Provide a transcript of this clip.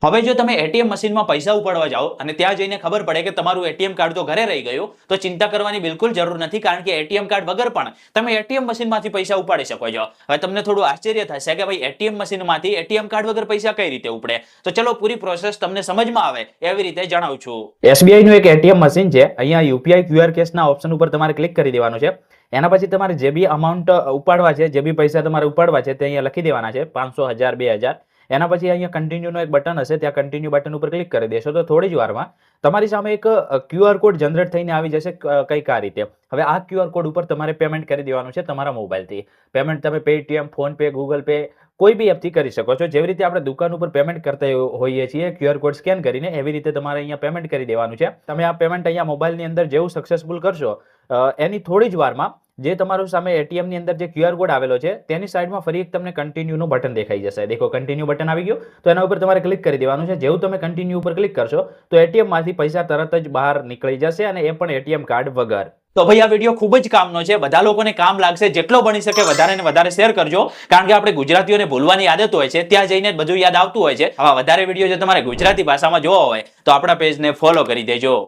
હવે જો તમે એટીએમ મશીનમાં પૈસા ઉપાડવા જાઓ અને ત્યાં જઈને ખબર પડે કે તમારું એટીએમ કાર્ડ તો ઘરે રહી ગયું, તો ચિંતા કરવાની બિલકુલ જરૂર નથી, કારણ કે એટીએમ કાર્ડ વગર પણ તમે એટીએમ મશીનમાંથી પૈસા ઉપાડી શકો છો. હવે તમને થોડું આશ્ચર્ય થશે કે ભાઈ એટીએમ મશીનમાંથી એટીએમ કાર્ડ વગર પૈસા કઈ રીતે ઉપડે. તો ચલો પૂરી પ્રોસેસ તમને સમજમાં આવે એવી રીતે જણાવું છું. એસબીઆઈ નું એક એટીએમ મશીન છે. અહીંયા યુપીઆઈ ક્યુઆર કેસના ઓપ્શન ઉપર તમારે ક્લિક કરી દેવાનું છે. એના પછી તમારે જે બી અમાઉન્ટ ઉપાડવા છે, જે બી પૈસા તમારે ઉપાડવા છે તે અહીંયા લખી દેવાના છે, 500, 1000, 2000. એના પછી અહીંયા કન્ટિન્યુનો એક બટન હશે, ત્યાં કન્ટિન્યુ બટન ઉપર ક્લિક કરી દેશો તો થોડી જ વારમાં તમારી સામે એક ક્યુઆર કોડ જનરેટ થઈને આવી જશે કંઈક આ રીતે. હવે આ ક્યુઆર કોડ ઉપર તમારે પેમેન્ટ કરી દેવાનું છે તમારા મોબાઈલથી. પેમેન્ટ તમે Paytm, phone pay, Google pay કોઈ બી એપથી કરી શકો છો. જેવી રીતે આપણે દુકાન ઉપર પેમેન્ટ કરતા હોઈએ છીએ ક્યુઆર કોડ સ્કેન કરીને, એવી રીતે તમારે અહીંયા પેમેન્ટ કરી દેવાનું છે. તમે આ પેમેન્ટ અહીંયા મોબાઈલની અંદર જેવું સક્સેસફુલ કરશો એની થોડી જ વારમાં જે તમારું સામે એટીએમ ની અંદર જે ક્યુઆર કોડ આવેલો છે તેની સાઈડમાં ફરી એક તમને કન્ટિન્યુનું બટન દેખાઈ જશે. દેખો કન્ટિન્યુ બટન આવી ગયું, તો એના ઉપર તમારે ક્લિક કરી દેવાનું છે. જેવું તમે કન્ટિન્યુ ઉપર ક્લિક કરશો તો એટીએમ માંથી પૈસા તરત જ બહાર નીકળી જશે, અને એ પણ એટીએમ કાર્ડ વગર. તો ભાઈ આ વિડીયો ખૂબ જ કામનો છે, બધા લોકોને કામ લાગશે. જેટલો બની શકે વધારે ને વધારે શેર કરજો, કારણ કે આપણે ગુજરાતીઓને ભૂલવાની આદત હોય છે, ત્યાં જઈને બધું યાદ આવતું હોય છે. આવા વધારે વિડીયો જો તમારે ગુજરાતી ભાષામાં જોવા હોય તો આપણા પેજને ફોલો કરી દેજો.